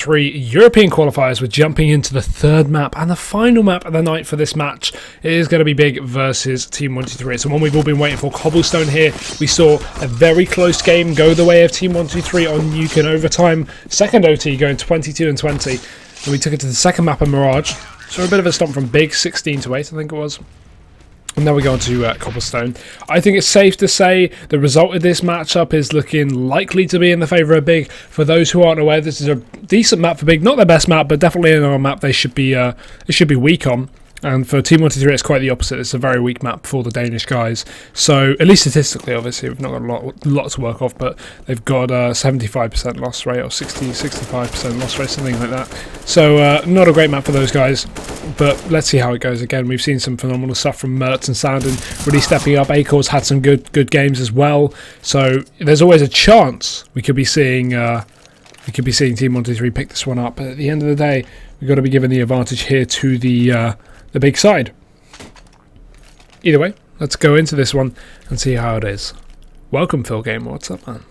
Three European qualifiers. We're jumping into the third map and the final map of the night for this match. It is going to be BIG versus Team123. It's the one we've all been waiting for. Cobblestone here. We saw a very close game go the way of Team123 on Nuke in overtime. Second OT going 22-20, and we took it to the second map of Mirage. So a bit of a stomp from BIG, 16-8 I think it was. And now we go on to Cobblestone. I think it's safe to say the result of this matchup is looking likely to be in the favour of BIG. For those who aren't aware, this is a decent map for BIG. Not their best map, but definitely in our map they should be weak on. And for Team123, it's quite the opposite. It's a very weak map for the Danish guys. So, at least statistically, obviously, we've not got a lot to work off, but they've got a 75% loss rate or 65% loss rate, something like that. So, not a great map for those guys, but let's see how it goes. Again, we've seen some phenomenal stuff from Mertz and Sandin, really stepping up. Akor's had some good games as well. So, there's always a chance we could be seeing Team123 pick this one up. But at the end of the day, we've got to be given the advantage here to the BIG side. Either way, let's go into this one and see how it is. Welcome, Phil Gamer. What's up, man?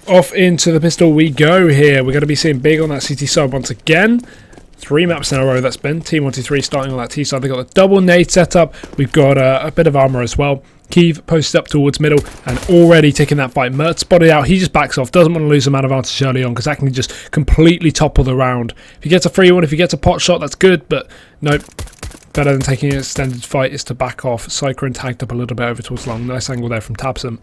Off into the pistol we go here. We're going to be seeing BIG on that CT side once again. 3 maps in a row that's been. Team123 starting on that T side. They've got the double nade set up. We've got a bit of armor as well. Keeve posted up towards middle and already taking that fight. Mert spotted out. He just backs off. Doesn't want to lose a man advantage early on because that can just completely topple the round. If he gets a free one, if he gets a pot shot, that's good. But nope. Better than taking an extended fight is to back off. Cyclone tagged up a little bit over towards long. Nice angle there from Tabson.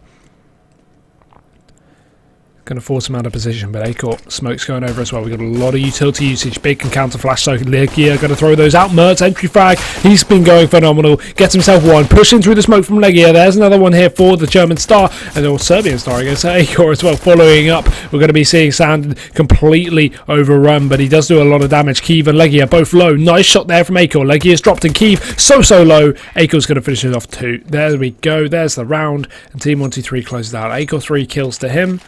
Going to force him out of position, but Akor smoke's going over as well. We've got a lot of utility usage. BIG can counter flash, so Legia going to throw those out. Mertz entry frag. He's been going phenomenal. Gets himself one. Pushing through the smoke from Legia. There's another one here for the German star, and the Serbian star, I guess. Akor as well following up. We're going to be seeing Sand completely overrun, but he does do a lot of damage. Keeve and Legia both low. Nice shot there from Akor. Legia's dropped and Keeve so low. Akor's going to finish it off too. There we go. There's the round, and Team123 closes out. Akor 3 kills to him.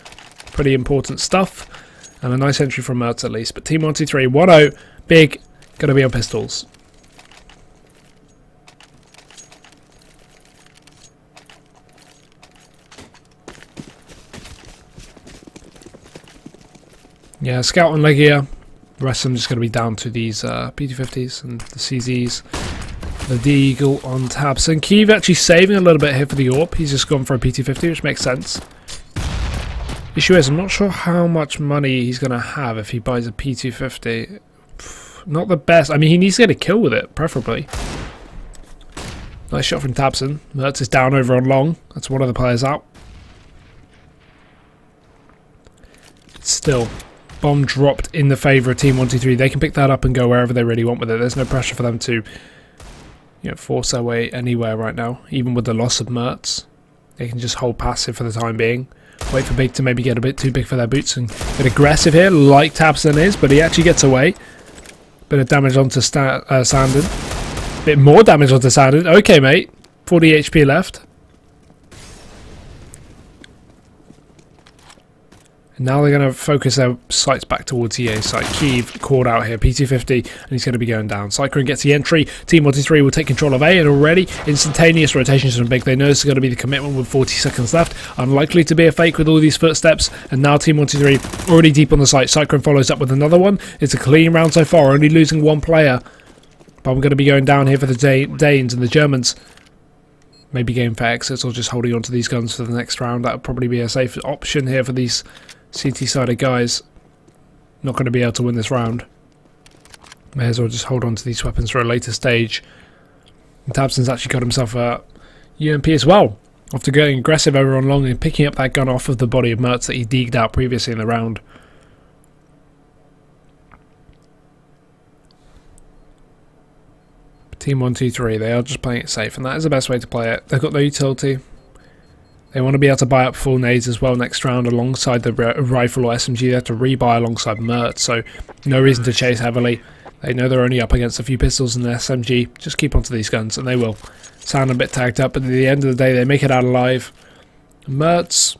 Pretty important stuff, and a nice entry from Mertz at least. But Team123 1-0, BIG going to be on pistols. Yeah, Scout and Legia. The rest of them just going to be down to these PT50s and the CZs. The Deagle on tabs. And Keeve actually saving a little bit here for the AWP. He's just gone for a PT50, which makes sense. Issue is, I'm not sure how much money he's going to have if he buys a P250. Not the best. I mean, he needs to get a kill with it, preferably. Nice shot from Tabson. Mertz is down over on long. That's one of the players out. Still, bomb dropped in the favour of Team123. They can pick that up and go wherever they really want with it. There's no pressure for them to, force their way anywhere right now. Even with the loss of Mertz, they can just hold passive for the time being. Wait for BIG to maybe get a bit too big for their boots and get aggressive here, like Tabson is, but he actually gets away. Bit of damage onto Sandin. Bit more damage onto Sandin. Okay, mate. 40 HP left. And now they're going to focus their sights back towards the A side. Keeve caught out here, PT50, and he's going to be going down. Cyclone gets the entry. Team123 will take control of A, and already instantaneous rotations from BIG. They know this is going to be the commitment with 40 seconds left. Unlikely to be a fake with all these footsteps. And now Team123 already deep on the site. Cyclone follows up with another one. It's a clean round so far, only losing one player. But I'm going to be going down here for the Danes and the Germans. Maybe going for exits or just holding on to these guns for the next round. That would probably be a safe option here for these CT-sided guys. Not going to be able to win this round. May as well just hold on to these weapons for a later stage. And Tabson's actually got himself a UMP as well, after going aggressive over on long and picking up that gun off of the body of Mertz that he degged out previously in the round. Team123, they are just playing it safe, and that is the best way to play it. They've got no utility. They want to be able to buy up full nades as well next round alongside the rifle or SMG. They have to rebuy alongside Mertz, so no reason to chase heavily. They know they're only up against a few pistols and an SMG. Just keep onto these guns, and they will. Sound a bit tagged up, but at the end of the day, they make it out alive. Mertz,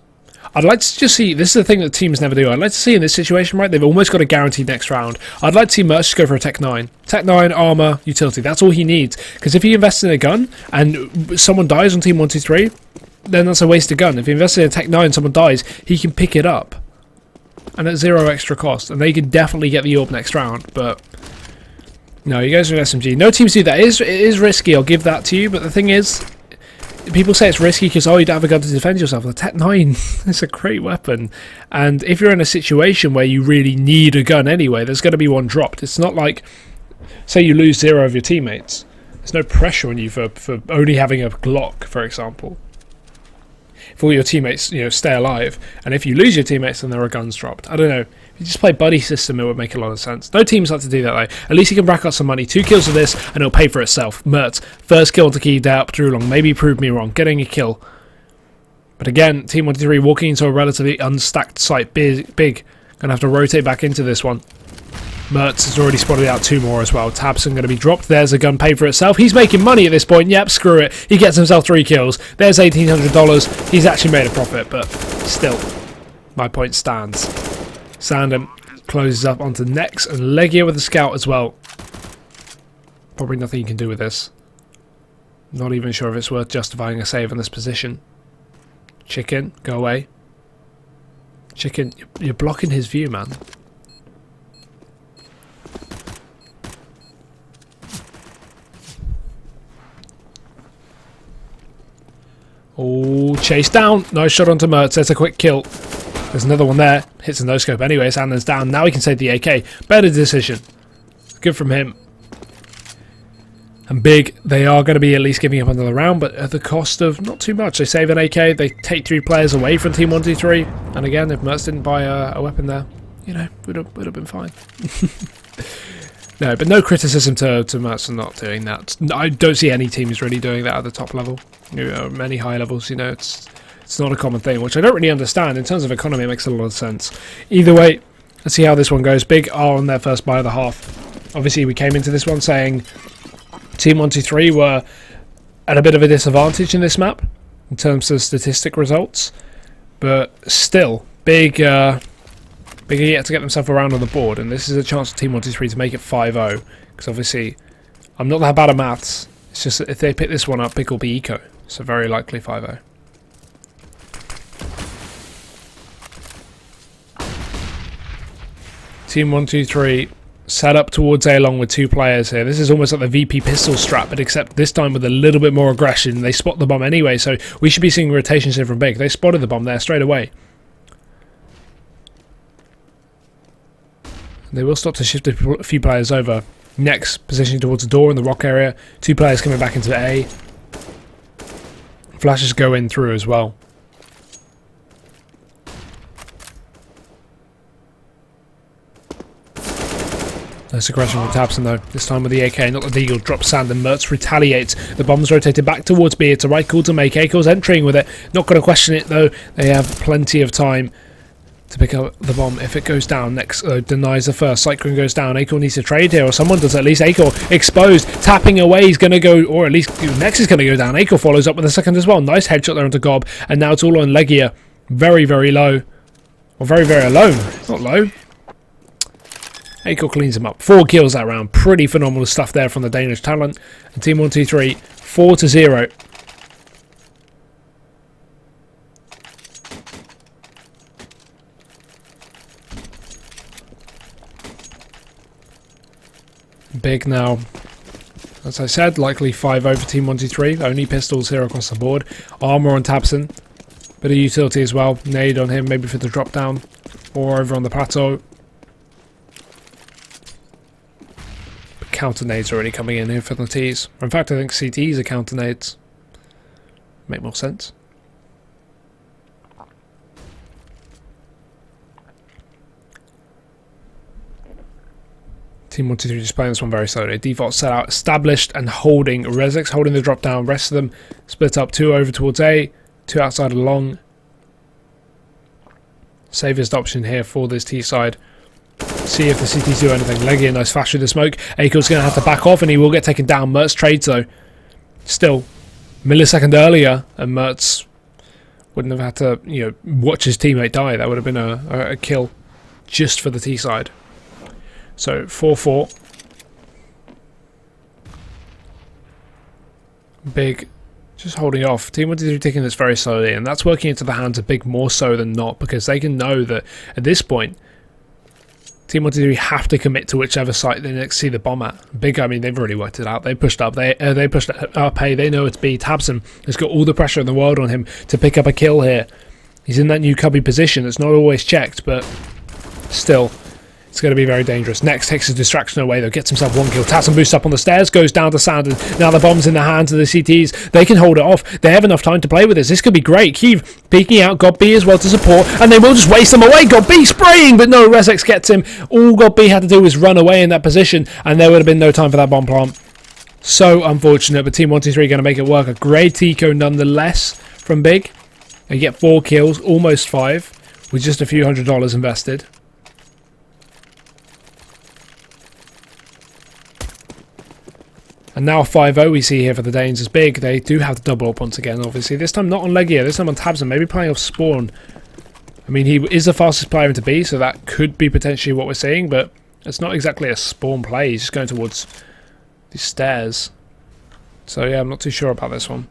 I'd like to just see, this is the thing that teams never do, I'd like to see in this situation, right, they've almost got a guaranteed next round. I'd like to see Mertz just go for a Tech 9. Tech 9, armor, utility, that's all he needs. Because if he invests in a gun, and someone dies on Team123, then that's a wasted gun. If he invested in Tech 9 and someone dies, he can pick it up. And at 0 extra cost. And they could definitely get the orb next round. But no, he goes with SMG. No teams do that. It is risky, I'll give that to you. But the thing is, people say it's risky because, oh, you don't have a gun to defend yourself. The Tech 9 is a great weapon. And if you're in a situation where you really need a gun anyway, there's going to be one dropped. It's not like, say you lose 0 of your teammates. There's no pressure on you for only having a Glock, for example. If all your teammates, stay alive, and if you lose your teammates, then there are guns dropped. I don't know. If you just play buddy system, it would make a lot of sense. No teams like to do that though. At least you can rack up some money. 2 kills with this, and it'll pay for itself. Mertz, first kill to key out too long. Maybe he proved me wrong. Getting a kill. But again, Team123 walking into a relatively unstacked site. Big. Gonna have to rotate back into this one. Mertz has already spotted out 2 more as well. Tabson going to be dropped. There's a gun paid for itself. He's making money at this point. Yep, screw it. He gets himself 3 kills. There's $1,800. He's actually made a profit, but still, my point stands. Sandham closes up onto Nex and Legia with the scout as well. Probably nothing you can do with this. Not even sure if it's worth justifying a save in this position. Chicken, go away. Chicken, you're blocking his view, man. Oh, chase down. Nice shot onto Mertz. There's a quick kill. There's another one there. Hits a no-scope anyway. Sanders down. Now he can save the AK. Better decision. Good from him. And Big, they are going to be at least giving up another round, but at the cost of not too much. They save an AK. They take 3 players away from Team123. And again, if Mertz didn't buy a weapon there, would have been fine. No, but no criticism to Mertz for not doing that. I don't see any teams really doing that at the top level. Many high levels, it's not a common thing, which I don't really understand. In terms of economy, it makes a lot of sense. Either way, let's see how this one goes. Big are on their first buy of the half. Obviously, we came into this one saying Team123 were at a bit of a disadvantage in this map in terms of statistic results, but still, Big are yet to get themselves around on the board, and this is a chance for Team123 to make it 5-0, because obviously I'm not that bad at maths. It's just that if they pick this one up, Big will be eco, so very likely 5-0. Team123 set up towards A long with 2 players here. This is almost like the VP pistol strat, but except this time with a little bit more aggression. They spot the bomb anyway, so we should be seeing rotations here from Big. They spotted the bomb there straight away. They will start to shift a few players over. Next, positioning towards the door in the rock area. 2 players coming back into A. Flashes go in through as well. Nice aggression from Tabson though. This time with the AK, not the Deagle. Drops Sand and Mertz retaliates. The bomb's rotated back towards B. It's a right call to make. Akel's entering with it. Not going to question it though. They have plenty of time to pick up the bomb if it goes down. Next denies the first. Cyclone goes down. Akel needs to trade here, or someone does at least. Akel exposed, tapping away. He's going to go, or at least Next is going to go down. Akel follows up with a second as well. Nice headshot there onto Gob, and now it's all on Legia. Very, very low. Or very, very alone. Not low. Akel cleans him up. 4 kills that round. Pretty phenomenal stuff there from the Danish talent. And Team123, 4-0. Big now, as I said, likely 5-0 for Team123. Only pistols here across the board. Armor on Tabson. Bit of utility as well. Nade on him, maybe for the drop down. Or over on the plateau. But counter nades already coming in here for the T's. In fact, I think CTs are counter nades. Make more sense. Team123 just playing this one very slowly. Default set out, established and holding. Rezix holding the drop down. Rest of them split up. 2 over towards A, 2 outside of long. Safest option here for this T side. See if the CTs do anything. Legia, nice flash through the smoke. Akel's going to have to back off and he will get taken down. Mertz trades though. Still, millisecond earlier, and Mertz wouldn't have had to, watch his teammate die. That would have been a kill just for the T side. So 4-4. Big Just holding off. Team123 taking this very slowly, and that's working into the hands of Big more so than not, because they can know that at this point, Team123 have to commit to whichever site they next see the bomb at. Big, I mean, they've already worked it out. They pushed up. They pushed up. Hey, they know it's B. Tabson has got all the pressure in the world on him to pick up a kill here. He's in that new cubby position. It's not always checked, but still, it's going to be very dangerous. Next takes a distraction away, though. Gets himself one kill. Tabson boosts up on the stairs, goes down to Sandon. Now the bomb's in the hands of the CTs. They can hold it off. They have enough time to play with this. This could be great. Kiev peeking out. God B as well to support, and they will just waste them away. God B spraying, but no, Rezex gets him. All God B had to do was run away in that position, and there would have been no time for that bomb plant. So unfortunate, but Team123 going to make it work. A great eco nonetheless from Big. They get 4 kills, almost 5, with just a few $100 invested. And now 5-0 we see here for the Danes is Big. They do have the double up once again, obviously. This time not on Legia, this time on Tabson, maybe playing off Spawn. I mean, he is the fastest player into B, so that could be potentially what we're seeing, but it's not exactly a Spawn play. He's just going towards these stairs. So yeah, I'm not too sure about this one.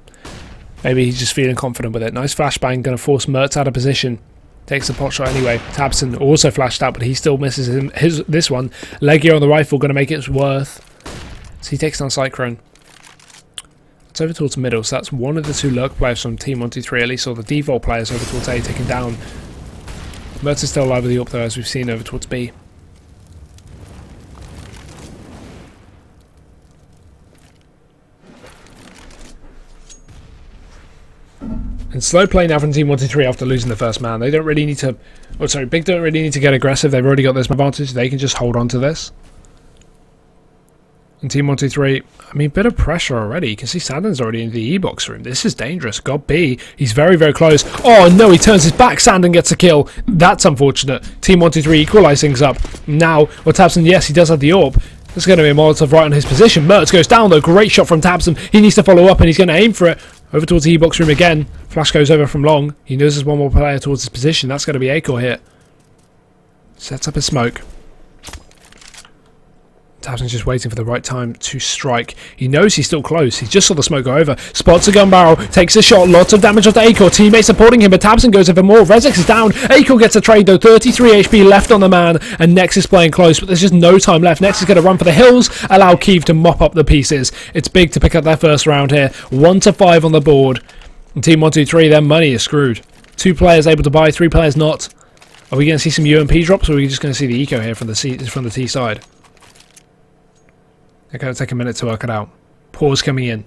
Maybe he's just feeling confident with it. Nice flashbang, going to force Mertz out of position. Takes the pot shot anyway. Tabson also flashed out, but he still misses this one. Legia on the rifle, going to make it worth. So he takes down Cyclone. It's over towards middle, so that's one of the 2 lurk players from Team123 at least, or the default players over towards A taken down. Mertz is still alive with the up though, as we've seen over towards B. And slow play now from Team123 after losing the first man. They don't really need to... Oh, sorry, Big don't really need to get aggressive. They've already got this advantage. They can just hold on to this. And Team123, I mean, bit of pressure already. You can see Sandon's already in the E-box room. This is dangerous. God B, he's very, very close. Oh, no, he turns his back. Sandon gets a kill. That's unfortunate. Team123 equalise things up. Now, with Tabson, yes, he does have the AWP. There's going to be a Molotov right on his position. Mertz goes down, though. Great shot from Tabson. He needs to follow up, and he's going to aim for it. Over towards the E-box room again. Flash goes over from long. He knows there's one more player towards his position. That's going to be Acor here. Sets up his smoke. Tabson's just waiting for the right time to strike. He knows he's still close. He just saw the smoke go over. Spots a gun barrel. Takes a shot. Lots of damage off to Acor. Teammates supporting him, but Tabson goes over more. Rezex is down. Acor gets a trade though. 33 HP left on the man. And Nex is playing close, but there's just no time left. Nex is going to run for the hills. Allow Kiev to mop up the pieces. It's Big to pick up their first round here. 1-5 on the board. And Team123, their money is screwed. 2 players able to buy, 3 players not. Are we going to see some UMP drops, or are we just going to see the eco here from the T side? They're going to take a minute to work it out. Pause coming in.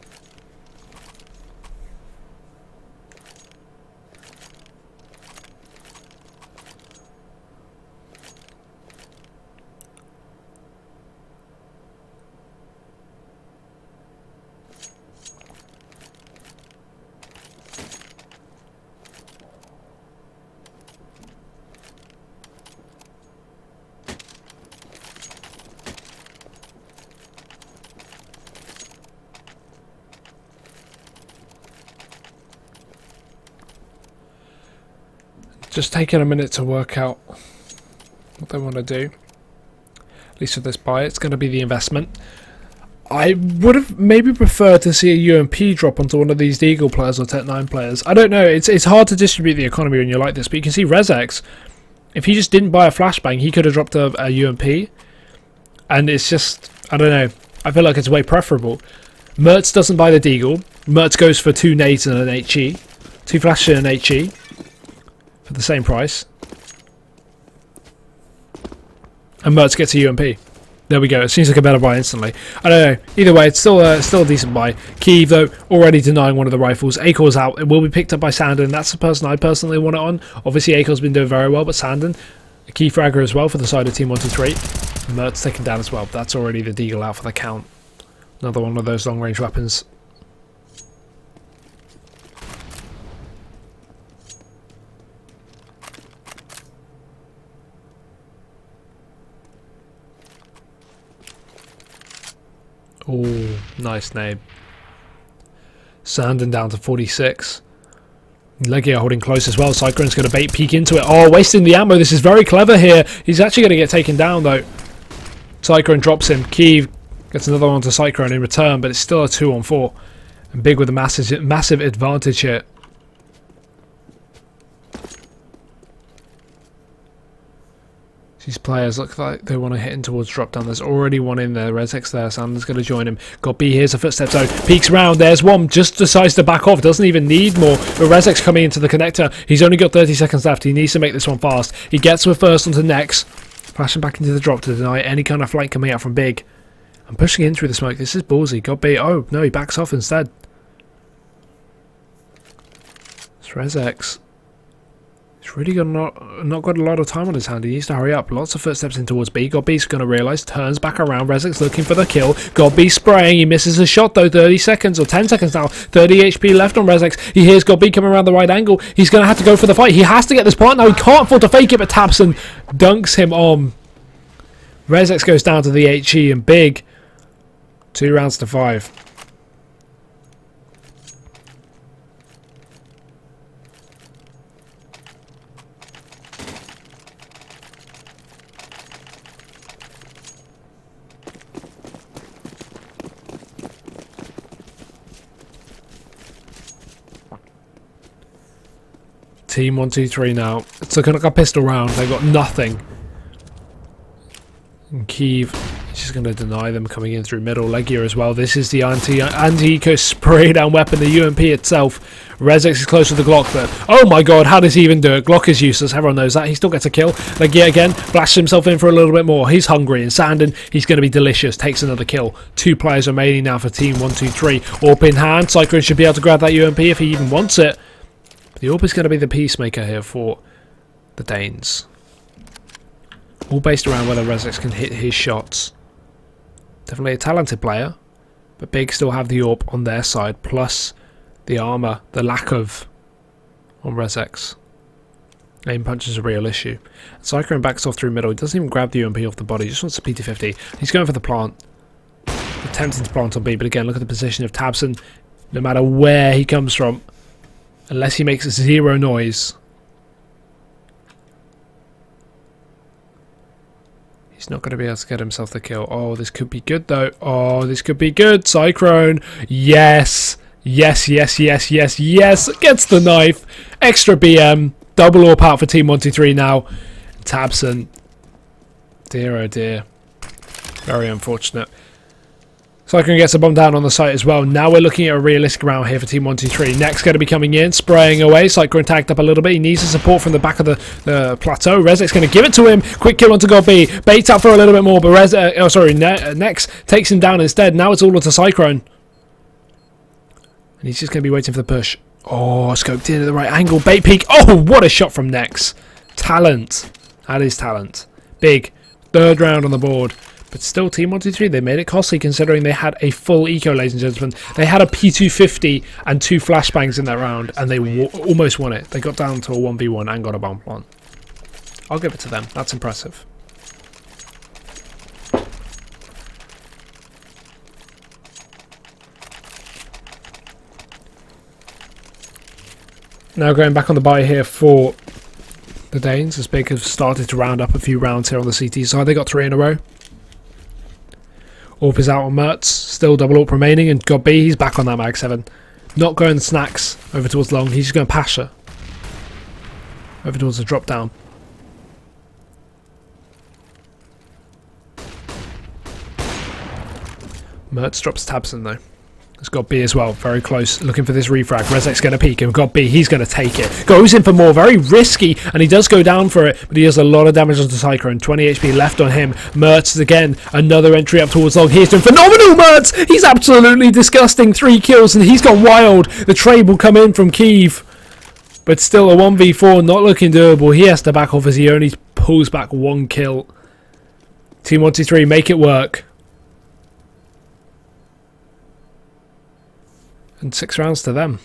Just taking a minute to work out what they want to do. At least with this buy, it's going to be the investment. I would have maybe preferred to see a UMP drop onto one of these Deagle players or Tech 9 players. I don't know, it's hard to distribute the economy when you're like this, but you can see Rezex, if he just didn't buy a flashbang, he could have dropped a UMP. And it's just, I don't know, I feel like it's way preferable. Mertz doesn't buy the Deagle. Mertz goes for 2 nades and an HE. 2 flashes and an HE. For the same price. And Mertz gets a UMP. There we go. It seems like a better buy instantly. I don't know. Either way, it's still a decent buy. Kiev, though, already denying one of the rifles. Acor's out. It will be picked up by Sandon. That's the person I personally want it on. Obviously, Acor's been doing very well, but Sandon, a key fragger as well for the side of Team123. Mertz taken down as well. That's already the Deagle out for the count. Another one of those long-range weapons. Oh, nice name. Sandon down to 46. Legia holding close as well. Cyclone's going to bait peek into it. Oh, wasting the ammo. This is very clever here. He's actually going to get taken down, though. Cyclone drops him. Kiev gets another one to Cyclone in return, but it's still a 2-on-4. And Big with a massive advantage here. These players look like they want to hit in towards drop down. There's already one in there. Rezek's there. Sanders going to join him. Got B. Here's a footstep zone. Peeks around. There's one. Just decides to back off. Doesn't even need more. But Rezek's coming into the connector. He's only got 30 seconds left. He needs to make this one fast. He gets with first onto Nex. Flashing back into the drop to deny any kind of flank coming out from Big. I'm pushing in through the smoke. This is ballsy. Got B. Oh, no. He backs off instead. It's Rezek's. He's really not got a lot of time on his hand. He needs to hurry up. Lots of footsteps in towards B. Godby's going to realise. Turns back around. Rezek's looking for the kill. Godby spraying. He misses a shot though. 30 seconds or 10 seconds now. 30 HP left on Rezek's. He hears Godby coming around the right angle. He's going to have to go for the fight. He has to get this plant now. He can't afford to fake it, but Tabson dunks him on. Rezek's goes down to the HE and Big. 2 rounds to 5. Team 123 now. It's looking like a pistol round. They've got nothing. And Kiev is just going to deny them coming in through middle. Legia as well. This is the anti-eco spray down weapon, the UMP itself. Rezek's is close to the Glock, but oh my god, how does he even do it? Glock is useless. Everyone knows that. He still gets a kill. Legia again flashes himself in for a little bit more. He's hungry. And Sandin, he's going to be delicious. Takes another kill. 2 players remaining now for Team 123. AWP in hand. Cyclone should be able to grab that UMP if he even wants it. The AWP is going to be the peacemaker here for the Danes. All based around whether Rezek's can hit his shots. Definitely a talented player, but Big still have the AWP on their side, plus the armour, the lack of on Rezek's. Aim punch is a real issue. Cyclone backs off through middle. He doesn't even grab the UMP off the body, he just wants a PT-50. He's going for the plant. Attempting to plant on B, but again, look at the position of Tabson. No matter where he comes from, unless he makes 0 noise, he's not going to be able to get himself the kill. Oh, this could be good though. Oh, this could be good. Cyclone. Yes. Yes, yes, yes, yes, yes. Gets the knife. Extra BM. Double AWP out for Team 123 now. Tabson. Dear, oh dear. Very unfortunate. Cyclone gets a bomb down on the site as well. Now we're looking at a realistic round here for Team 123. Next going to be coming in, spraying away. Cyclone tagged up a little bit. He needs the support from the back of the plateau. Rezek's going to give it to him. Quick kill onto Godby. Baits out for a little bit more, but Nex takes him down instead. Now it's all onto Cyclone. And he's just going to be waiting for the push. Oh, scoped in at the right angle. Bait peek. Oh, what a shot from Nex. Talent. That is talent. Big. 3rd round on the board. But still, Team 123, they made it costly considering they had a full eco, ladies and gentlemen. They had a P250 and 2 flashbangs in that round, and they almost won it. They got down to a 1v1 and got a bomb plant. I'll give it to them. That's impressive. Now going back on the buy here for the Danes, as Big have started to round up a few rounds here on the CT side. They got 3 in a row. AWP is out on Mertz, still double AWP remaining, and Godby, he's back on that mag 7. Not going snacks over towards long, he's just going Pasha. Over towards the drop down. Mertz drops Tabson though. It's got B as well, very close, looking for this refrag. Rezek's going to peek him, got B, he's going to take it. Goes in for more, very risky, and he does go down for it, but he does a lot of damage onto Cyclone. 20 HP left on him. Mertz again, another entry up towards long. He's doing phenomenal, Mertz! He's absolutely disgusting, 3 kills, and he's gone wild. The trade will come in from Kiev, but still a 1v4, not looking doable. He has to back off as he only pulls back 1 kill. Team 123, make it work. And 6 rounds to them.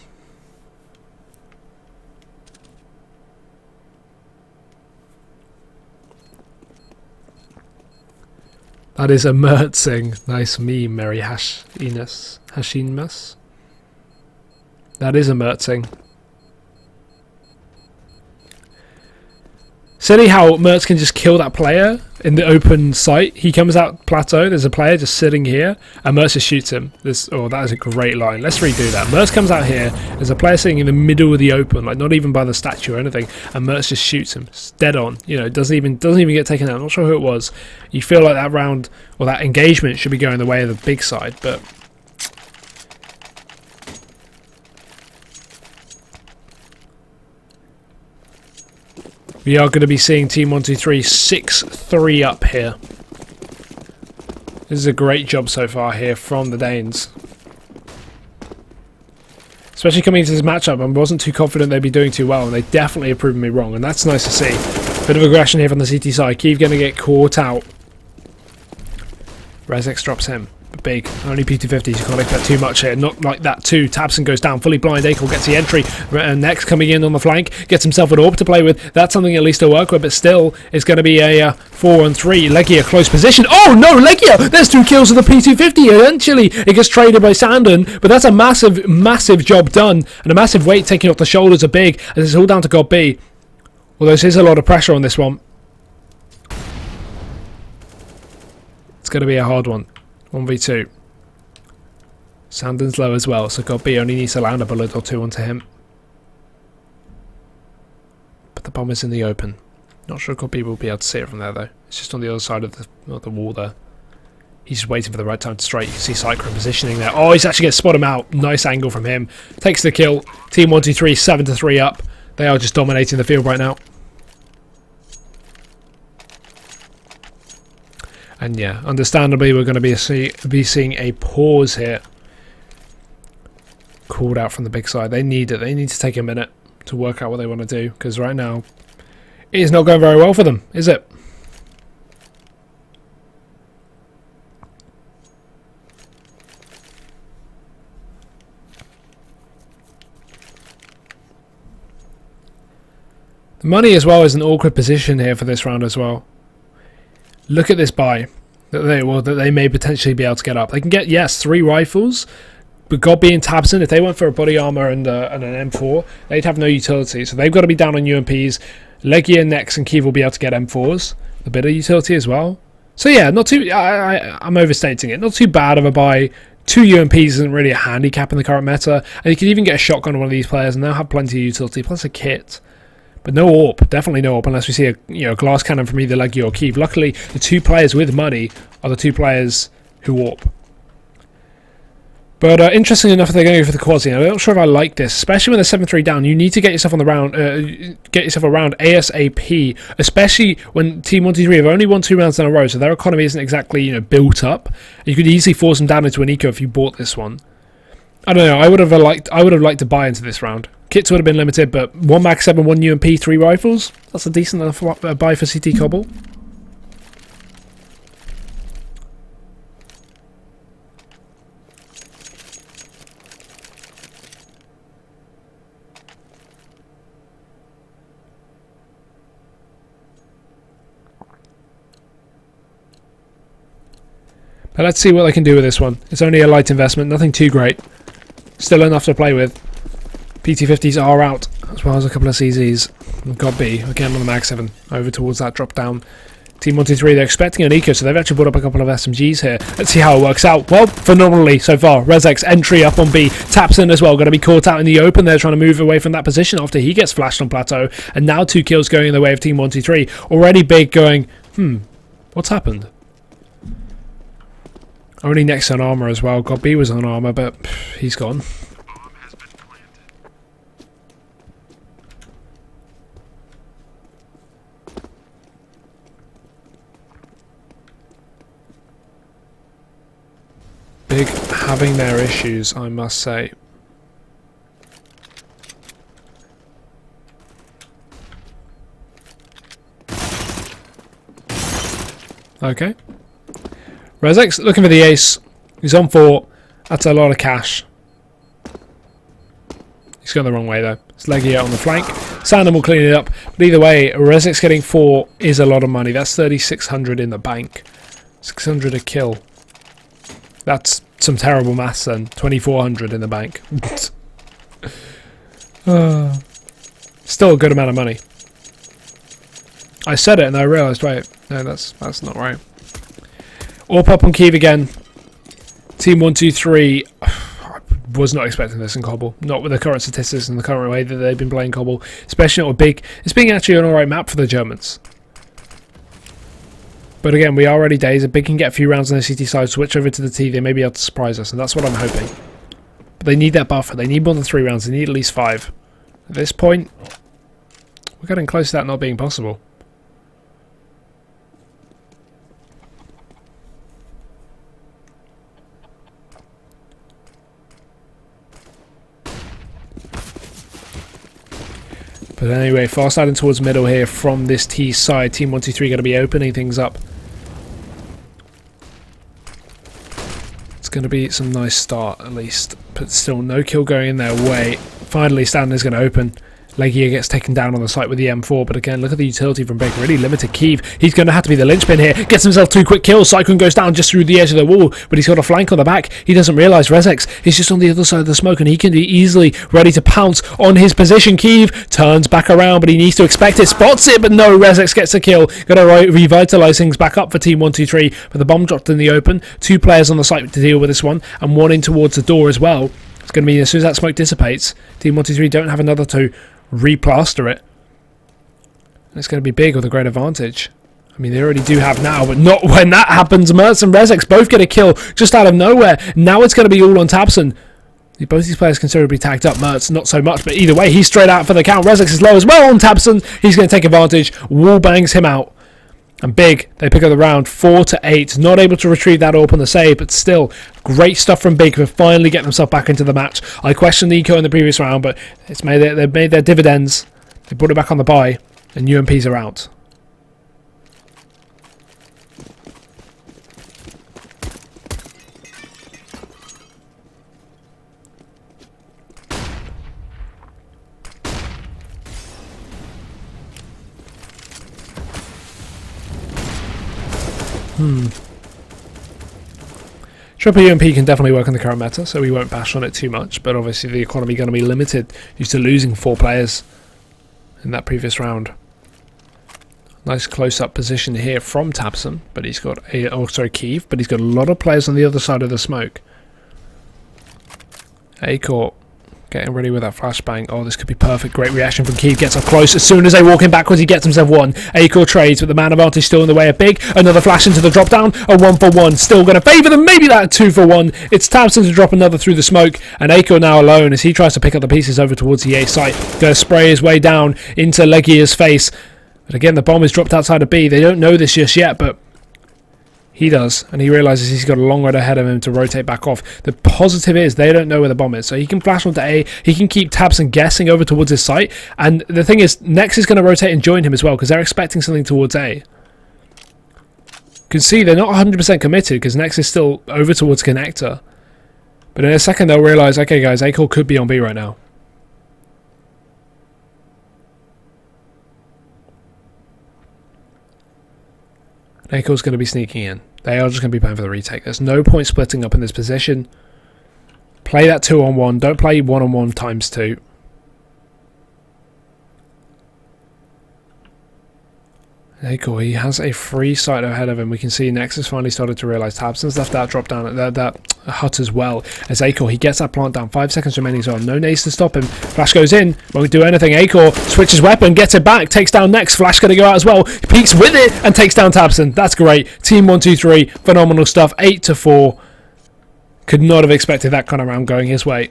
That is a Mertzing. Nice meme, Mary Hashinmas. That is a Mertzing. Silly how Mertz can just kill that player in the open site. He comes out plateau. There's a player just sitting here, and Merce just shoots him. That is a great line. Let's redo that. Merce comes out here. There's a player sitting in the middle of the open, like not even by the statue or anything, and Merce just shoots him. It's dead on. You know, doesn't even get taken out. I'm not sure who it was. You feel like that round or that engagement should be going the way of the big side, but. We are going to be seeing Team123 6-3 up here. This is a great job so far here from the Danes. Especially coming into this matchup, I wasn't too confident they'd be doing too well, and they definitely have proven me wrong, and that's nice to see. Bit of aggression here from the CT side. Kiev going to get caught out. Rezex drops him. Big, only P250s, you can't expect too much here. Not like that too. Tabson goes down, fully blind. Akel gets the entry, and next coming in on the flank, gets himself an orb to play with. That's something at least to work with, but still it's going to be a 4-on-3. Legia close position. Oh no, Legia! There's 2 kills with the P250. Eventually it gets traded by Sandon, but that's a massive job done, and a massive weight taken off the shoulders of Big, and it's all down to God B. Although there is a lot of pressure on this one. It's going to be a hard one. 1v2. Sandon's low as well, so God B only needs to land a bullet or 2 onto him. But the bomb is in the open. Not sure God B will be able to see it from there though. It's just on the other side of the wall there. He's just waiting for the right time to strike. You can see Cyclone positioning there. Oh, he's actually going to spot him out. Nice angle from him. Takes the kill. Team123 7-3 up. They are just dominating the field right now. And yeah, understandably, we're going to be seeing a pause here. Called out from the big side. They need it. They need to take a minute to work out what they want to do. Because right now, it is not going very well for them, is it? The money as well is an awkward position here for this round as well. Look at this buy that they may potentially be able to get up. They can get, yes, 3 rifles, but God being Tabson, if they went for a body armor and an M4, they'd have no utility. So they've got to be down on UMPs. Legia, Nex, and Kiev will be able to get M4s, a bit of utility as well. So yeah, not too. I'm overstating it. Not too bad of a buy. 2 UMPs isn't really a handicap in the current meta, and you can even get a shotgun on one of these players, and they'll have plenty of utility plus a kit. But no AWP, definitely no AWP, unless we see a glass cannon from either Legia or Kiev. Luckily, the 2 players with money are the 2 players who AWP. But interesting enough, they're going to go for the quasi. I'm not sure if I like this, especially when they're 7-3 down. You need to get yourself on the round, get yourself around ASAP, especially when Team123 have only won 2 rounds in a row, so their economy isn't exactly built up. You could easily force them down into an eco if you bought this one. I don't know. I would have liked to buy into this round. Kits would have been limited, but 1 Mag 7, 1 UMP, 3 rifles. That's a decent enough buy for CT Cobble. But let's see what they can do with this one. It's only a light investment, nothing too great. Still enough to play with. PT50s are out, as well as a couple of CZs. And God B, again on the Mag 7, over towards that drop down. Team123, they're expecting an eco, so they've actually brought up a couple of SMGs here. Let's see how it works out. Well, phenomenally so far. Rezex entry up on B. Tabson as well, going to be caught out in the open. They're trying to move away from that position after he gets flashed on plateau. And now 2 kills going in the way of Team123. Already Big going, what's happened? Only next on armor as well. God B was on armor, but he's gone. Big having their issues, I must say. Okay. Rezex looking for the ace. He's on 4. That's a lot of cash. He's gone the wrong way though. It's Legia on the flank. Sandon will clean it up. But either way, Rezex getting 4 is a lot of money. That's 3,600 in the bank. 600 a kill. That's some terrible maths then. 2,400 in the bank. Still a good amount of money. I said it and I realised, wait, No, that's not right. All pop on Kiev again. Team123. I was not expecting this in Cobble. Not with the current statistics and the current way that they've been playing Cobble. Especially not with Big. It's being actually an alright map for the Germans. But again, we are early days. If Big can get a few rounds on the CT side, switch over to the T, they may be able to surprise us. And that's what I'm hoping. But they need that buffer. They need more than 3 rounds. They need at least 5. At this point, we're getting close to that not being possible. But anyway, fast sliding towards middle here from this T side. Team123 going to be opening things up. It's going to be some nice start at least. But still no kill going in their way. Finally, Standard's going to open. Legia gets taken down on the site with the M4, but again, look at the utility from Big. Really limited Kiev. He's going to have to be the linchpin here. Gets himself 2 quick kills. Cyclone goes down just through the edge of the wall, but he's got a flank on the back. He doesn't realise Rezex is just on the other side of the smoke, and he can be easily ready to pounce on his position. Kiev turns back around, but he needs to expect it. Spots it, but no, Rezex gets a kill. Got to revitalise things back up for Team123, but the bomb dropped in the open. 2 players on the site to deal with this one, and 1 in towards the door as well. It's going to be, as soon as that smoke dissipates, Team123 don't have another to replaster it. And it's going to be Big with a great advantage. I mean, they already do have now, but not when that happens. Mertz and Rezex both get a kill just out of nowhere. Now it's going to be all on Tabson. Both these players considerably tagged up. Mertz not so much, but either way, he's straight out for the count. Rezex is low as well on Tabson. He's going to take advantage. Wall bangs him out. And Big, they pick up the round 4-8. Not able to retrieve that AWP on the save, but still great stuff from Big to finally get themselves back into the match. I questioned the eco in the previous round, but they've made their dividends. They brought it back on the buy, and UMPs are out. Triple UMP can definitely work in the current meta, so we won't bash on it too much, but obviously the economy going to be limited due to losing 4 players in that previous round. Nice close-up position here from Tabson, but he's got Kiev, but he's got a lot of players on the other side of the smoke. Acor getting ready with that flashbang. Oh, this could be perfect. Great reaction from Kiev. Gets up close. As soon as they walk in backwards, he gets himself 1. Acor trades, but the man advantage still in the way of Big. Another flash into the drop down. A 1-for-1. Still going to favour them. Maybe that 2-for-1. It's Tabson to drop another through the smoke. And Acor now alone as he tries to pick up the pieces over towards the A site. Going to spray his way down into Legia's face. But again, the bomb is dropped outside of B. They don't know this just yet, but he does, and he realises he's got a long road ahead of him to rotate back off. The positive is they don't know where the bomb is, so he can flash onto A. He can keep Tabson guessing over towards his site, and the thing is, Nex is going to rotate and join him as well because they're expecting something towards A. You can see they're not 100% committed because Nex is still over towards connector, but in a second they'll realise, okay guys, Acor could be on B right now. Acor's going to be sneaking in. They are just going to be playing for the retake. There's no point splitting up in this position. Play that 2-on-1. Don't play 1-on-1 times 2. Acor, he has a free site ahead of him. We can see Nexus finally started to realise Tabson's left that drop down at that hut as well. As Acor, he gets that plant down. 5 seconds remaining as well. No nades to stop him. Flash goes in. Won't do anything. Acor switches weapon, gets it back, takes down Nex. Flash going to go out as well. He peeks with it and takes down Tabson. That's great. Team123, phenomenal stuff. 8-4. Could not have expected that kind of round going his way.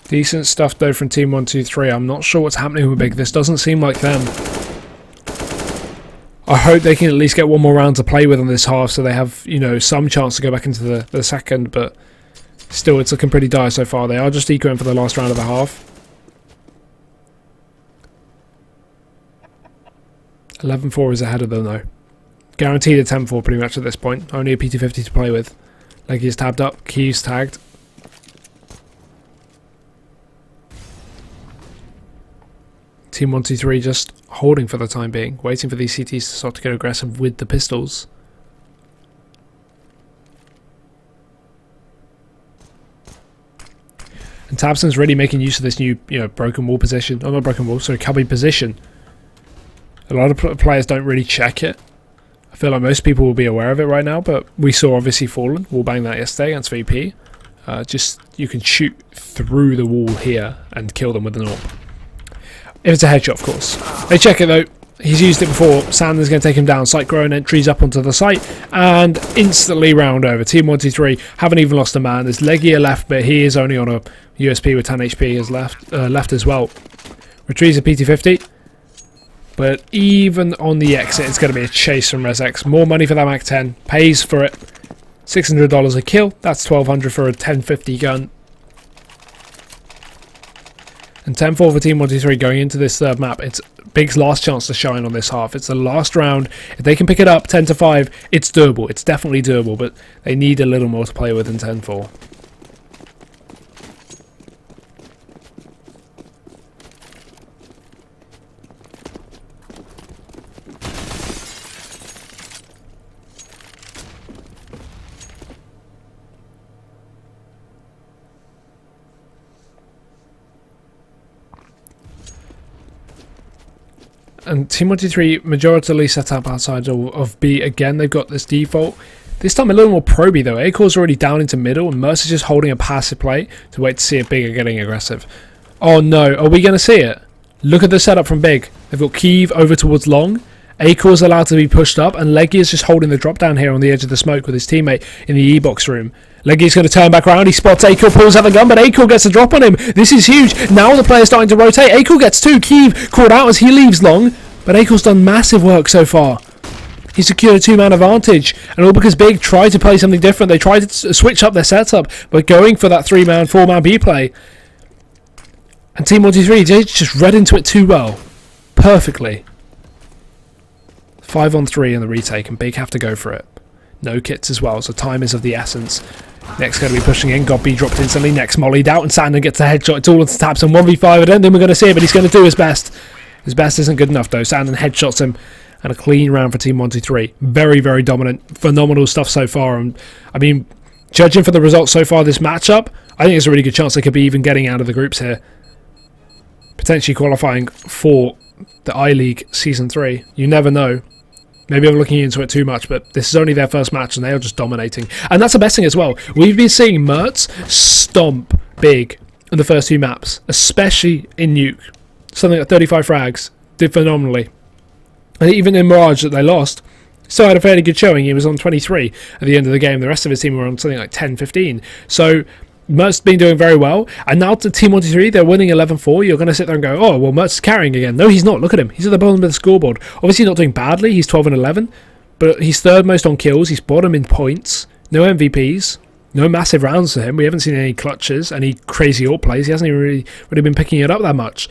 Decent stuff though from Team123. I'm not sure what's happening with Big. This doesn't seem like them. I hope they can at least get one more round to play with on this half so they have, you know, some chance to go back into the second, but still it's looking pretty dire so far. They are just ecoing for the last round of the half. 11-4 is ahead of them though. Guaranteed a 10-4 pretty much at this point. Only a PT50 to play with. Legia's tabbed up. Keys tagged. Team123 just holding for the time being, waiting for these CTs to start to get aggressive with the pistols. And Tabson's really making use of this new, broken wall position. Oh, not broken wall, sorry, cubby position. A lot of players don't really check it. I feel like most people will be aware of it right now, but we saw obviously Fallen wallbang that yesterday against VP. You can shoot through the wall here and kill them with an AWP. If it's a headshot, of course. They check it though. He's used it before. Sanders going to take him down. Site grown entries up onto the site and instantly round over. Team123 haven't even lost a man. There's Legia left, but he is only on a USP with 10 HP is left as well. Retrieves a PT50. But even on the exit, it's going to be a chase from ResX. More money for that Mac 10. Pays for it. $600 a kill. That's $1,200 for a 1050 gun. And 10-4 for Team123 going into this third map. It's Big's last chance to shine on this half. It's the last round. If they can pick it up 10-5, it's doable. It's definitely doable, but they need a little more to play with than 10-4. And Team123 majoritarily set up outside of B again. They've got this default. This time a little more proby though. A-Core's already down into middle and Mercer's just holding a passive play to wait to see if Big are getting aggressive. Oh no, are we going to see it? Look at the setup from Big. They've got Kiev over towards long. A-Core's allowed to be pushed up and Leggy is just holding the drop down here on the edge of the smoke with his teammate in the E-box room. Leggy's going to turn back around. He spots A-Core, pulls out the gun, but A-Core gets a drop on him. This is huge. Now the player's starting to rotate. A-Core gets two. Kiev caught out as he leaves long, but A-Core's done massive work so far. He secured a two-man advantage, and all because Big tried to play something different. They tried to switch up their setup by going for that three-man, four-man B play. And Team123, they just read into it too well. Perfectly. 5-on-3 in the retake, and Big have to go for it. No kits as well, so time is of the essence. Next going to be pushing in. Got B dropped instantly. Next mollied out, and Sandon gets a headshot. It's all on taps and 1v5. I don't think we're going to see it, but he's going to do his best. His best isn't good enough though. Sandon headshots him, and a clean round for Team123. Very, very dominant. Phenomenal stuff so far. And I mean, judging for the results so far this matchup, I think there's a really good chance they could be even getting out of the groups here. Potentially qualifying for the I-League Season 3. You never know. Maybe I'm looking into it too much, but this is only their first match and they are just dominating. And that's the best thing as well. We've been seeing Mertz stomp Big in the first two maps, especially in Nuke. Something like 35 frags. Did phenomenally. And even in Mirage that they lost, still had a fairly good showing. He was on 23 at the end of the game. The rest of his team were on something like 10, 15. So Mert's been doing very well. And now to Team123, they're winning 11-4. You're going to sit there and go, oh, well, Mert's carrying again. No, he's not. Look at him. He's at the bottom of the scoreboard. Obviously not doing badly. He's 12-11. But he's third most on kills. He's bottom in points. No MVPs. No massive rounds for him. We haven't seen any clutches, any crazy AWP plays. He hasn't even really been picking it up that much.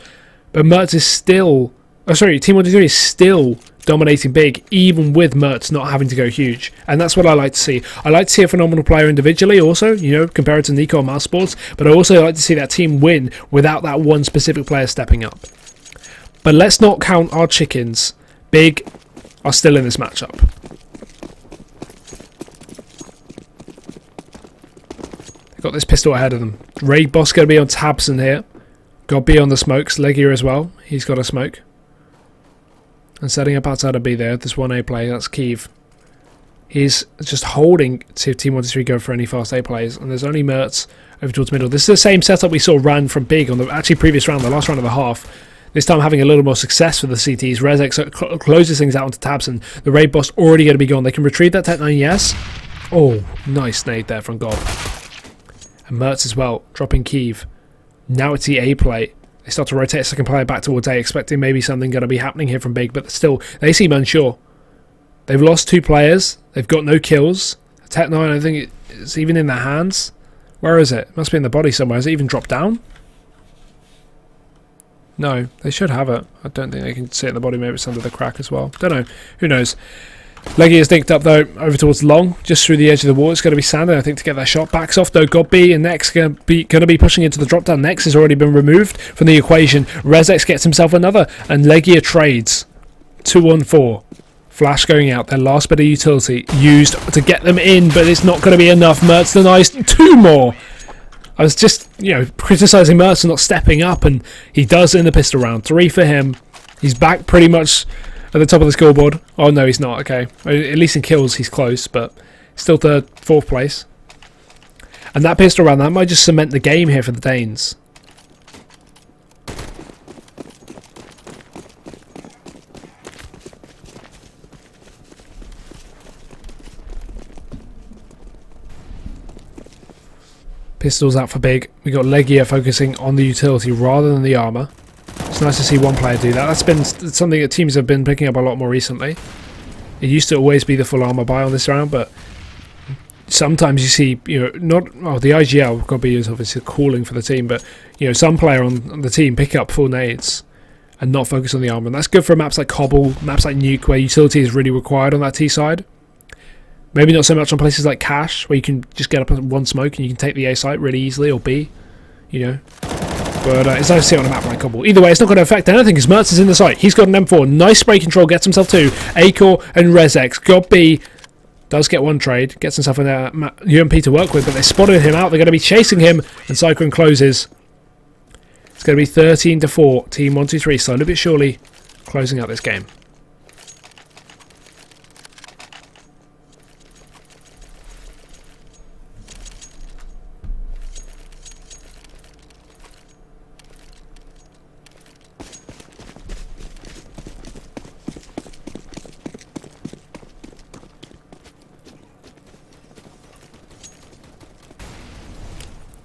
But Mertz is still... Oh, sorry, Team123 is still dominating Big, even with Mertz not having to go huge. And that's what I like to see. I like to see a phenomenal player individually also, compared to Nico and Mouse Sports. But I also like to see that team win without that one specific player stepping up. But let's not count our chickens. Big are still in this matchup. They've got this pistol ahead of them. Raid Boss going to be on Tabson here. Got B on the smokes. Legia as well. He's got a smoke. And setting up outside of B there. This 1A play. That's Kiev. He's just holding to Team123 go for any fast A plays. And there's only Mertz over towards middle. This is the same setup we saw run from Big on the actually previous round, the last round of the half. This time having a little more success for the CTs. ResX closes things out onto Tabson. The Raid Boss already going to be gone. They can retrieve that Tech 9, yes. Oh, nice nade there from Gob. And Mertz as well, dropping Kiev. Now it's the A play. They start to rotate a second player back towards A, expecting maybe something going to be happening here from Big, but still, they seem unsure. They've lost two players. They've got no kills. Tech 9, I think it's even in their hands. Where is it? It must be in the body somewhere. Has it even dropped down? No, they should have it. I don't think they can see it in the body. Maybe it's under the crack as well. Don't know. Who knows? Leggy is dinked up though over towards Long, just through the edge of the wall. It's going to be Sander, I think, to get that shot. Backs off though. Godby and Nex going to be pushing into the drop down. Nex has already been removed from the equation. Rezex gets himself another, and Legia trades 2-on-4. Flash going out. Their last bit of utility used to get them in, but it's not going to be enough. Mertz denies 2 more. I was just, criticising Mertz for not stepping up, and he does in the pistol round. 3 for him. He's back pretty much at the top of the scoreboard. Oh no, he's not. Okay, at least in kills he's close, but still 3rd, 4th place. And that pistol round, that might just cement the game here for the Danes. Pistols out for Big. We got Legia focusing on the utility rather than the armour. It's nice to see one player do that. That's been something that teams have been picking up a lot more recently. It used to always be the full armour buy on this round, but sometimes you see, the IGL, Godby is obviously calling for the team, but some player on the team pick up full nades and not focus on the armour. And that's good for maps like Cobble, maps like Nuke, where utility is really required on that T side. Maybe not so much on places like Cash, where you can just get up on one smoke and you can take the A site really easily, or B, But it's nice to see it on a map like Cobble. Either way, it's not going to affect anything because Mertz is in the site. He's got an M4. Nice spray control, gets himself 2. Acor and Rezex. Godby does get 1 trade, gets himself an UMP to work with, but they spotted him out. They're going to be chasing him, and Cyclone closes. It's going to be 13-4. Team 123, slowly but surely closing out this game.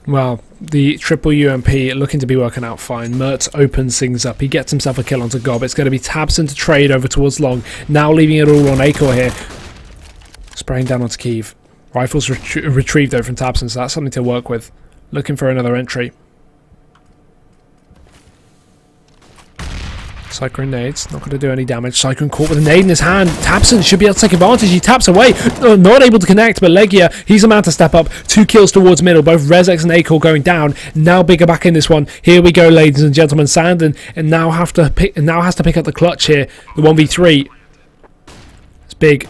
Well, the triple UMP looking to be working out fine. Mertz opens things up. He gets himself a kill onto Gob. It's going to be Tabson to trade over towards Long. Now leaving it all on Acor here. Spraying down onto Kiev. Rifles retrieved though from Tabson, so that's something to work with. Looking for another entry. Cyclone nades, not going to do any damage. Cyclone caught with a nade in his hand. Tabson should be able to take advantage. He taps away. Not able to connect, but Legia, he's a man to step up. 2 kills towards middle. Both Rezex and Acor going down. Now Bigger back in this one. Here we go, ladies and gentlemen. Sandon and now has to pick up the clutch here. The 1v3. It's Big.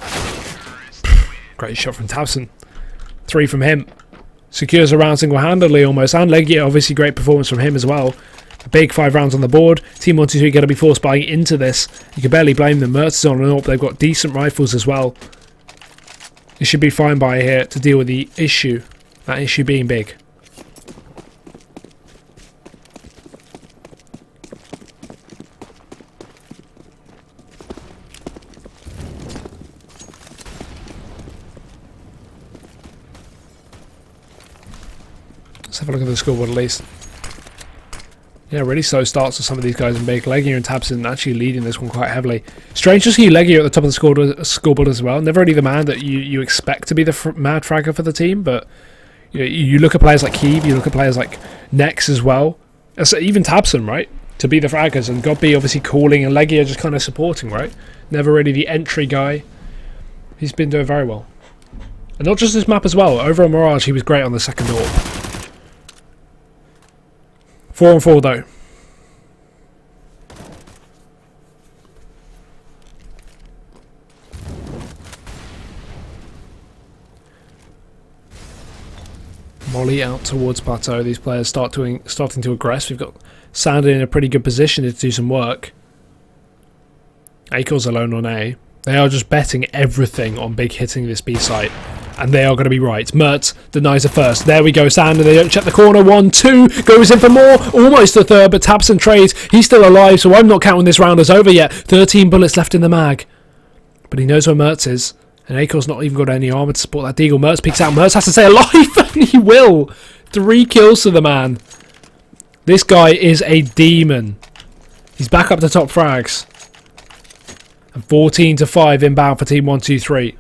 Great shot from Tabson. 3 from him. Secures a round single-handedly almost. And Legia, obviously great performance from him as well. A big 5 rounds on the board. Team 123 going to be forced buying into this. You can barely blame them. Mertz is on and up. They've got decent rifles as well. It should be fine by here to deal with the issue. That issue being Big. Let's have a look at the scoreboard at least. Yeah, really slow starts for some of these guys in Big. Legia and Tabson actually leading this one quite heavily. Strange to see Legia at the top of the scoreboard as well. Never really the man that you expect to be the mad fragger for the team, but you look at players like Kiev, you look at players like Nex as well. Even Tabson, right? To be the fraggers, and Godby obviously calling, and Legia just kind of supporting, right? Never really the entry guy. He's been doing very well. And not just this map as well. Over on Mirage, he was great on the second orb. 4-on-4 though. Molly out towards Plateau. These players starting to aggress. We've got Sander in a pretty good position to do some work. Acor's alone on A. They are just betting everything on Big hitting this B site. And they are going to be right. Mertz denies a first. There we go. Sander, they don't check the corner. 1-2. Goes in for more. Almost a third, but Tabson trades. He's still alive, so I'm not counting this round as over yet. 13 bullets left in the mag. But he knows where Mertz is. And Acor's not even got any armor to support that deagle. Mertz peeks out. Mertz has to stay alive, and he will. 3 kills to the man. This guy is a demon. He's back up to top frags. And 14-5 inbound for Team 123.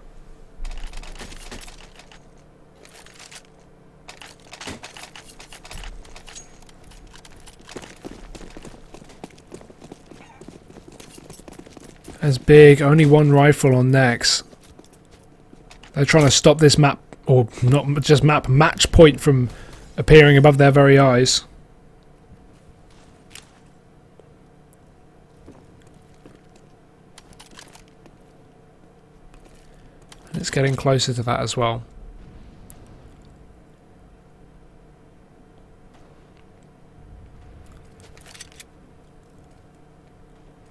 As Big, only 1 rifle on Nex. They're trying to stop this map, or not just map, match point from appearing above their very eyes. It's getting closer to that as well.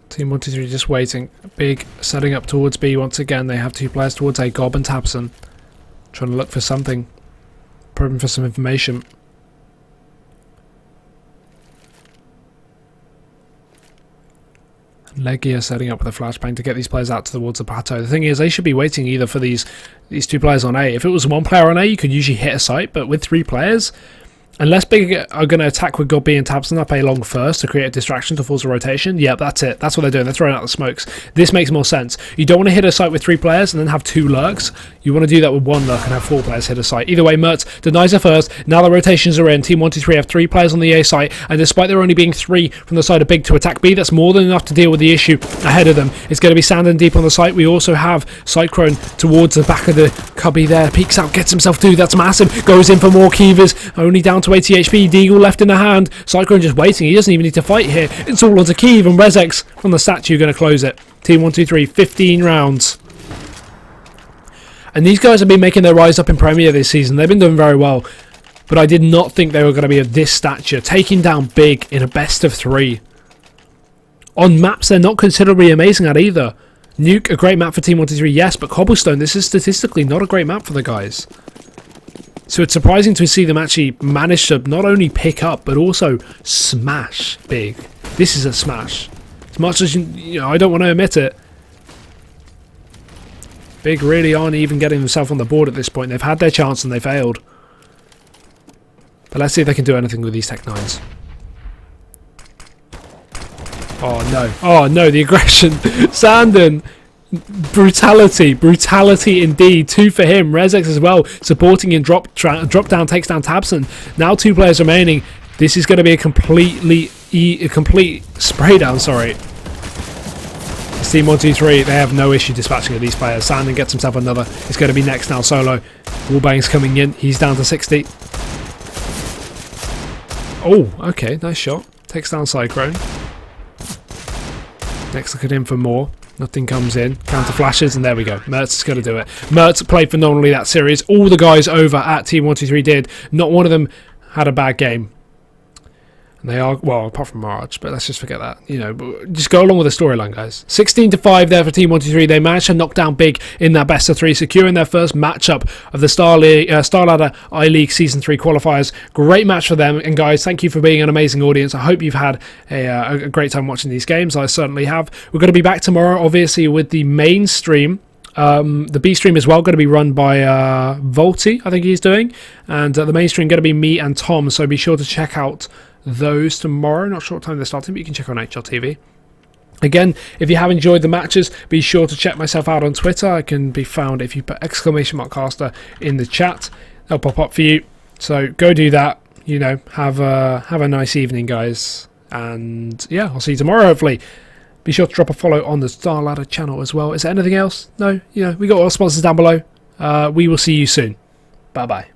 Team123 just waiting. Big setting up towards B once again. They have 2 players towards A, Gob and Tabson. Trying to look for something. Probing for some information. Legia setting up with a flashbang to get these players out towards the plateau. The thing is, they should be waiting either for these 2 players on A. If it was 1 player on A, you could usually hit a site, but with 3 players, unless Big are going to attack with God B and Tabson up A long first to create a distraction to force a rotation, yeah, that's it. That's what they're doing. They're throwing out the smokes. This makes more sense. You don't want to hit a site with 3 players and then have 2 lurks. You want to do that with 1 lurk and have 4 players hit a site. Either way, Mertz denies it first. Now the rotations are in. Team123 have 3 players on the A site, and despite there only being 3 from the side of Big to attack B, that's more than enough to deal with the issue ahead of them. It's going to be Sand and Deep on the site. We also have Cyclone towards the back of the cubby there. Peeks out, gets himself 2. That's massive. Goes in for more Keevers. Only down to 80 HP. Deagle left in the hand. Cyclone just waiting. He doesn't even need to fight here. It's all onto Keeve, and Rezex from the statue going to close it. Team123, 15 rounds. And these guys have been making their rise up in Premier this season. They've been doing very well. But I did not think they were going to be of this stature. Taking down Big in a best of 3. On maps, they're not considerably amazing at either. Nuke, a great map for Team123, yes. But Cobblestone, this is statistically not a great map for the guys. So it's surprising to see them actually manage to not only pick up, but also smash Big. This is a smash. As much as, you know, I don't want to admit it. Big really aren't even getting themselves on the board at this point. They've had their chance and they failed. But let's see if they can do anything with these Tech 9s. Oh no. Oh no, the aggression. Sandon. Brutality indeed. 2 for him. Rezex as well, supporting in drop down, takes down Tabson. Now 2 players remaining. This is going to be a complete spray down. Sorry. It's Team123. They have no issue dispatching of these players. Sandon gets himself another. It's going to be next now. Solo. Wallbang's coming in. He's down to 60. Oh, okay, nice shot. Takes down Cyclone. Next look at him for more. Nothing comes in. Counter flashes, and there we go. Mertz is going to do it. Mertz played phenomenally that series. All the guys over at Team123 did. Not one of them had a bad game. And they are, well, apart from March, but let's just forget that. You know, just go along with the storyline, guys. 16-5 there for Team123. They managed to knock down Big in that best of 3, securing their first matchup of the Starladder I-League Season 3 qualifiers. Great match for them. And guys, thank you for being an amazing audience. I hope you've had a great time watching these games. I certainly have. We're going to be back tomorrow, obviously, with the main stream. The B stream as well, going to be run by Volty, I think he's doing. And the main stream going to be me and Tom. So be sure to check out those tomorrow. Not sure what time they're starting, but you can check on HLTV. Again, if you have enjoyed the matches, be sure to check myself out on Twitter. I can be found if you put !caster in the chat. They'll pop up for you. So go do that. You know, have a nice evening, guys. And yeah, I'll see you tomorrow, hopefully. Be sure to drop a follow on the Starladder channel as well. Is there anything else? No? You know, we got all our sponsors down below. We will see you soon. Bye-bye.